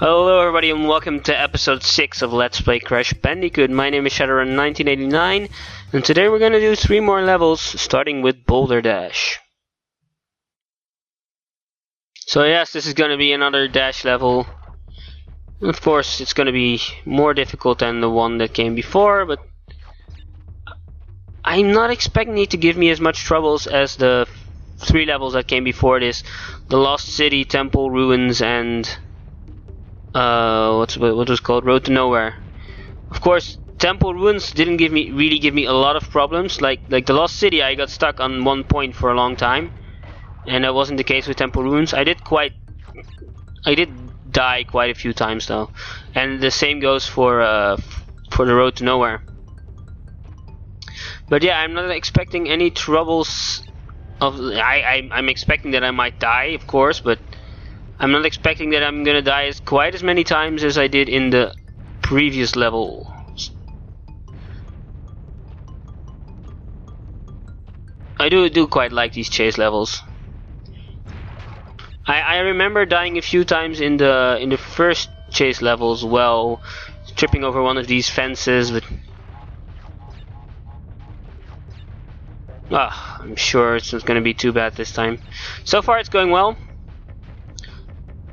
Hello everybody and welcome to episode 6 of Let's Play Crash Bandicoot. My name is Shadowrun1989 and today we're going to do 3 more levels starting with Boulder Dash. So yes, this is going to be another dash level. Of course it's going to be more difficult than the one that came before, but I'm not expecting it to give me as much troubles as the 3 levels that came before this. The Lost City, Temple Ruins and what was called Road to Nowhere. Of course, Temple Ruins didn't really give me a lot of problems. Like the Lost City, I got stuck on one point for a long time, and that wasn't the case with Temple Ruins. I did die quite a few times though, and the same goes for the Road to Nowhere. But yeah, I'm not expecting any troubles. I'm expecting that I might die, of course, but I'm not expecting that I'm gonna die quite as many times as I did in the previous level. I do quite like these chase levels. I remember dying a few times in the first chase level as well, tripping over one of these fences, but I'm sure it's not gonna be too bad this time. So far it's going well.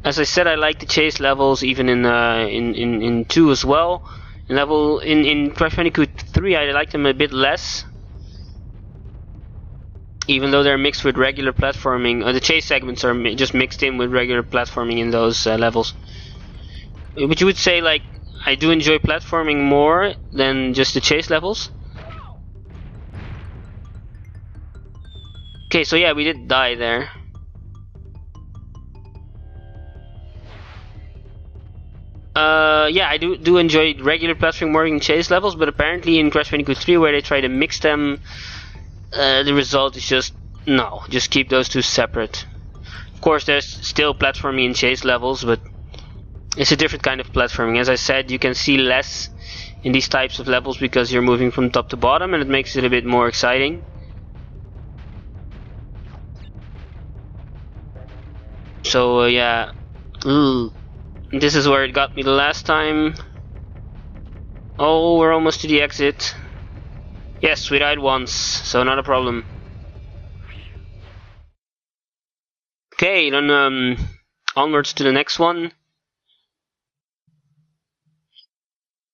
As I said, I like the chase levels even in 2 as well. In Crash Bandicoot 3 I like them a bit less, even though they're mixed with regular platforming. The chase segments are just mixed in with regular platforming in those levels. But you would say, like, I do enjoy platforming more than just the chase levels. Okay, so yeah, we did die there. Yeah, I do enjoy regular platforming more than chase levels, but apparently in Crash Bandicoot 3, where they try to mix them, the result is just no. Just keep those two separate. Of course, there's still platforming in chase levels, but it's a different kind of platforming. As I said, you can see less in these types of levels because you're moving from top to bottom, and it makes it a bit more exciting. So yeah. This is where it got me the last time. Oh, we're almost to the exit. Yes, we died once, so not a problem. Okay, then onwards to the next one,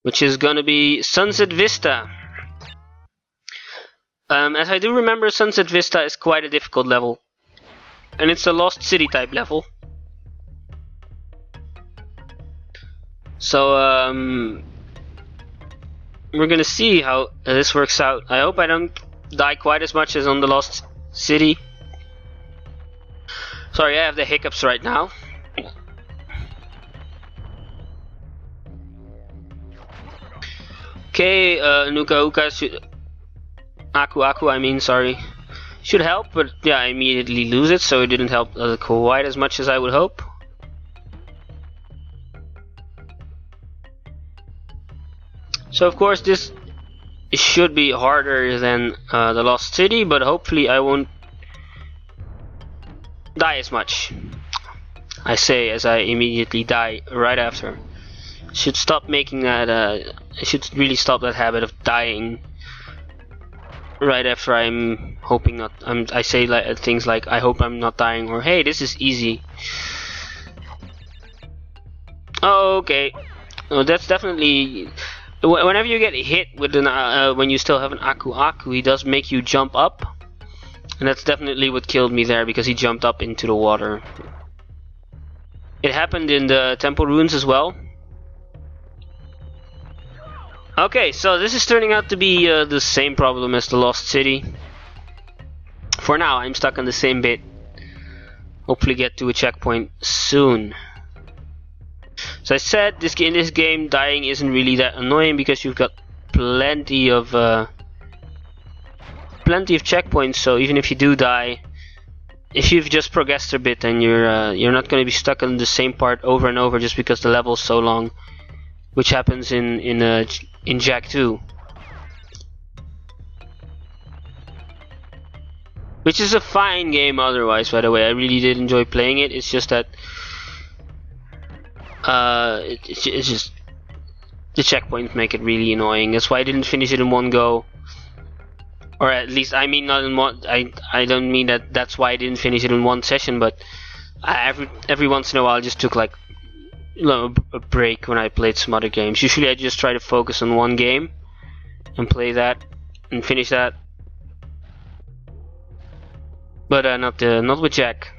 which is gonna be Sunset Vista. As I do remember, Sunset Vista is quite a difficult level, and it's a Lost City type level. So we're gonna see how this works out. I hope I don't die quite as much as on the Lost City. Sorry, I have the hiccups right now. Okay, Nuka Uka should... Aku I mean, sorry. Should help, but yeah, I immediately lose it, so it didn't help quite as much as I would hope. So of course this should be harder than the Lost City, but hopefully I won't die as much. I say as I immediately die right after. Should stop making that. I should really stop that habit of dying right after I'm hoping not. I say things like I hope I'm not dying, or hey, this is easy. Oh, okay. Oh, that's definitely. Whenever you get hit with an when you still have an Aku, he does make you jump up, and that's definitely what killed me there, because he jumped up into the water. It happened in the Temple Ruins as well. Okay, so this is turning out to be the same problem as the Lost City. For now, I'm stuck on the same bit. Hopefully get to a checkpoint soon. So I said, in this game, dying isn't really that annoying because you've got plenty of checkpoints. So even if you do die, if you've just progressed a bit, then you're not going to be stuck on the same part over and over just because the level's so long, which happens in Jak 2, which is a fine game otherwise. By the way, I really did enjoy playing it. It's just that It's just the checkpoints make it really annoying. That's why I didn't finish it in one go. Or at least, I mean, not in one. I don't mean that. That's why I didn't finish it in one session. But every once in a while, I just took like a break when I played some other games. Usually, I just try to focus on one game and play that and finish that. But not with Jack.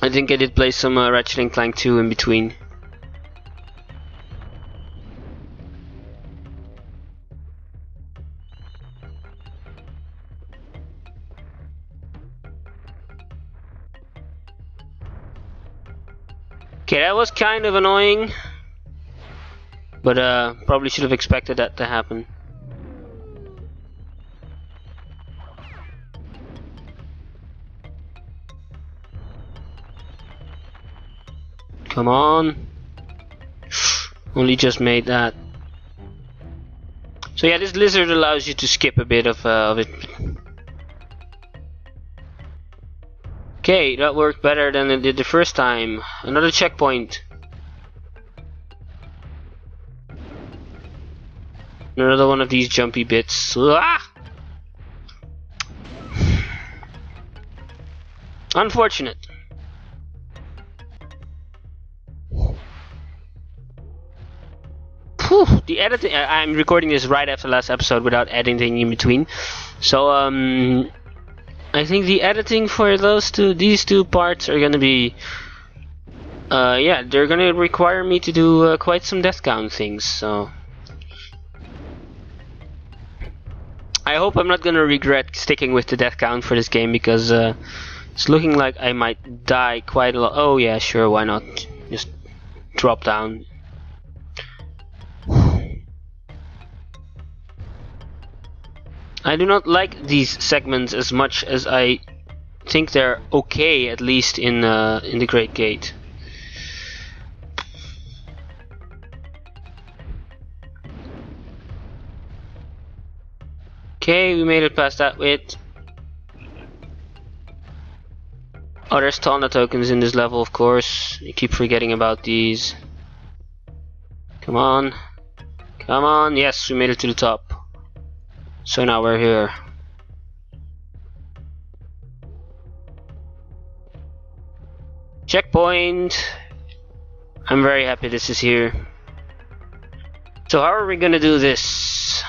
I think I did play some Ratchet & Clank 2 in between. Okay, that was kind of annoying, but probably should have expected that to happen. Come on. Only just made that. So yeah, this lizard allows you to skip a bit of it. Okay, that worked better than it did the first time. Another checkpoint. Another one of these jumpy bits. Ah! Unfortunate. Whew, the editing. I'm recording this right after last episode without editing in between. So I think the editing for these two parts are gonna be, yeah, they're gonna require me to do quite some death count things. So I hope I'm not gonna regret sticking with the death count for this game, because it's looking like I might die quite a lot. Oh yeah, sure, why not? Just drop down. I do not like these segments as much as I think they're okay, at least in the Great Gate. Okay, we made it past that bit. Oh, there's Tawna tokens in this level, of course. I keep forgetting about these. Come on. Come on. Yes, we made it to the top. So now we're here. Checkpoint. I'm very happy this is here. So how are we gonna do this?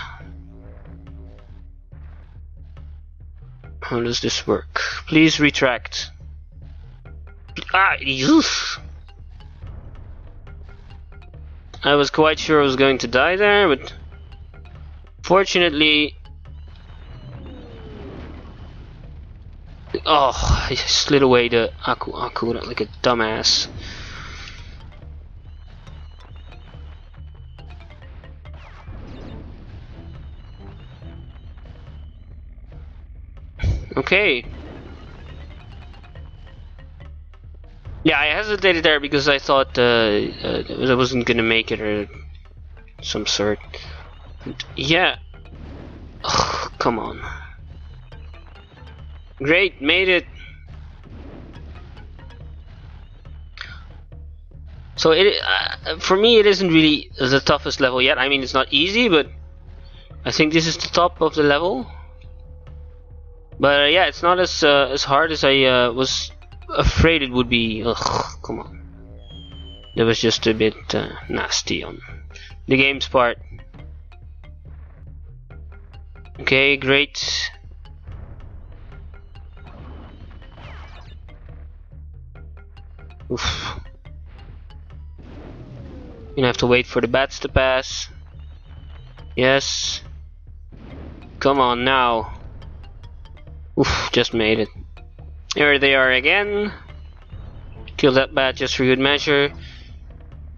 How does this work? Please retract. Ah, oof. I was quite sure I was going to die there, but fortunately, oh, I slid away the Aku like a dumbass. Okay. Yeah, I hesitated there because I thought I wasn't gonna make it or some sort. Yeah. Ugh, come on. Great, made it. So for me, it isn't really the toughest level yet. I mean, it's not easy, but I think this is the top of the level. But yeah, it's not as hard as I was afraid it would be. Ugh, come on. That was just a bit nasty on the game's part. Okay, great. Oof. Gonna have to wait for the bats to pass. Yes. Come on now. Oof, just made it. Here they are again. Kill that bat just for good measure.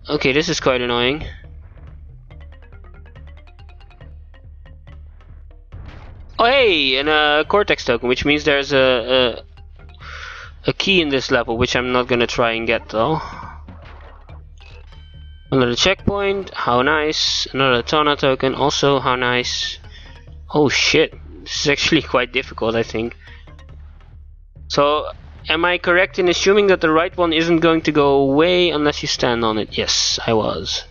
Okay, this is quite annoying. Oh hey, and a Cortex token, which means there's a key in this level, which I'm not gonna try and get though. Another checkpoint, how nice. Another Tawna token, also how nice. Oh shit, this is actually quite difficult, I think. So Am I correct in assuming that the right one isn't going to go away unless you stand on it? Yes, I was.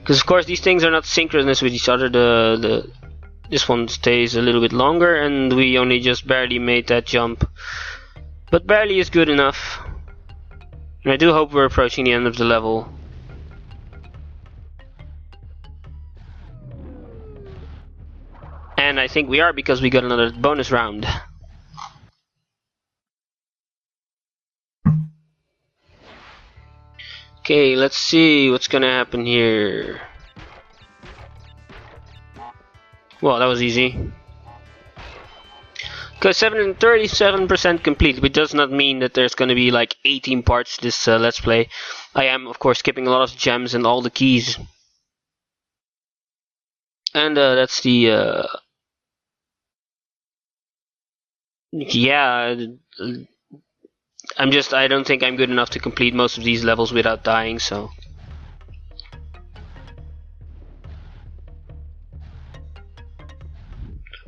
Because of course these things are not synchronous with each other. This one stays a little bit longer, and we only just barely made that jump. But barely is good enough. And I do hope we're approaching the end of the level. And I think we are, because we got another bonus round. Okay, let's see what's gonna happen here. Well, that was easy. Because 37% complete, which does not mean that there's gonna be like 18 parts to this Let's Play. I am, of course, skipping a lot of gems and all the keys. And that's the... yeah, I don't think I'm good enough to complete most of these levels without dying, so.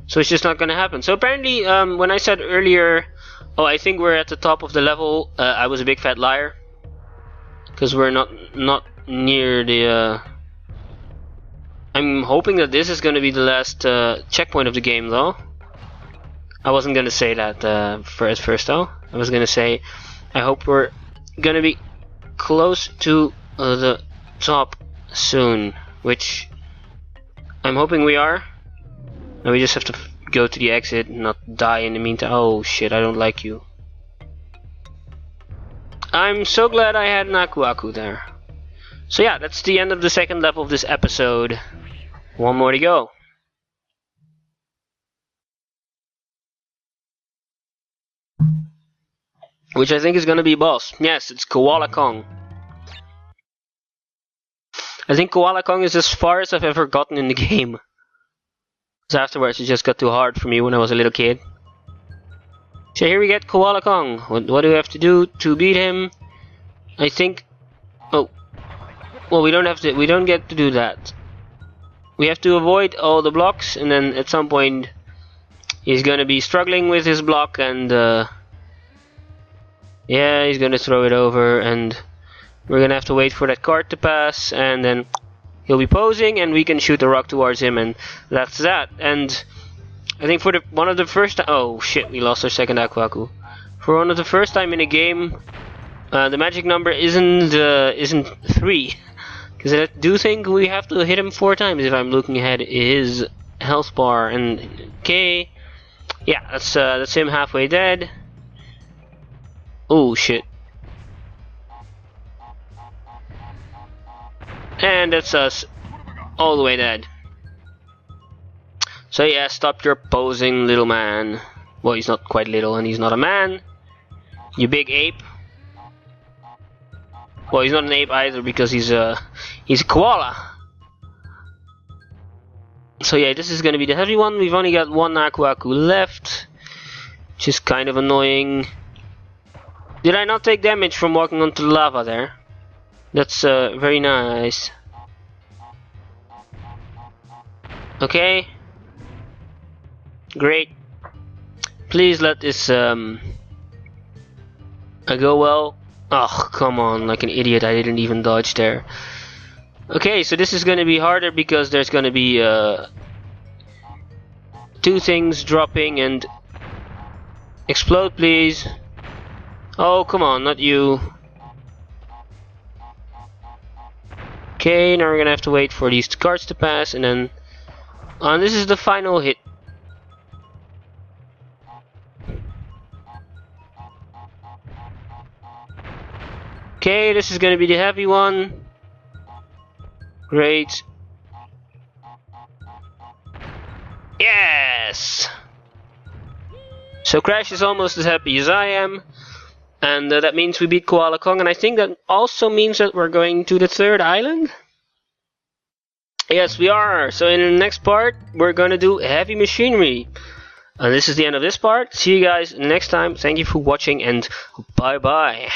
So it's just not gonna happen. So apparently, when I said earlier, oh, I think we're at the top of the level, I was a big fat liar. Because we're not near the, I'm hoping that this is gonna be the last checkpoint of the game, though. I wasn't gonna say that at first though. I was gonna say, I hope we're gonna be close to the top soon, which I'm hoping we are. And we just have to go to the exit and not die in the meantime. Oh shit, I don't like you. I'm so glad I had an Aku Aku there. So yeah, that's the end of the second level of this episode. One more to go. Which I think is gonna be boss. Yes, it's Koala Kong. I think Koala Kong is as far as I've ever gotten in the game. Because afterwards it just got too hard for me when I was a little kid. So here we get Koala Kong. What do we have to do to beat him? I think... oh. Well, we don't get to do that. We have to avoid all the blocks, and then at some point he's gonna be struggling with his block, and yeah, he's gonna throw it over, and we're gonna have to wait for that cart to pass, and then he'll be posing, and we can shoot a rock towards him, and that's that. And I think for one of the first oh shit, we lost our second Aku Aku. For one of the first time in a game, the magic number isn't 3, because I do think we have to hit him 4 times if I'm looking ahead his health bar. And okay, yeah, that's him halfway dead. Oh shit. And that's us all the way dead. So yeah, stop your posing, little man. Well, he's not quite little, and he's not a man. You big ape. Well, he's not an ape either, because he's a koala. So yeah, this is gonna be the heavy one. We've only got one Aku Aku left, which is kind of annoying. Did I not take damage from walking onto the lava there? That's very nice. Okay. Great. Please let this go well. Oh, come on, like an idiot, I didn't even dodge there. Okay, so this is gonna be harder because there's gonna be 2 things dropping, and explode, please. Oh, come on, not you. Okay, now we're gonna have to wait for these cards to pass, and then this is the final hit. Okay, this is gonna be the heavy one. Great. Yes! So Crash is almost as happy as I am. And that means we beat Koala Kong, and I think that also means that we're going to the 3rd island? Yes, we are. So in the next part, we're gonna do heavy machinery. And this is the end of this part. See you guys next time. Thank you for watching, and bye bye.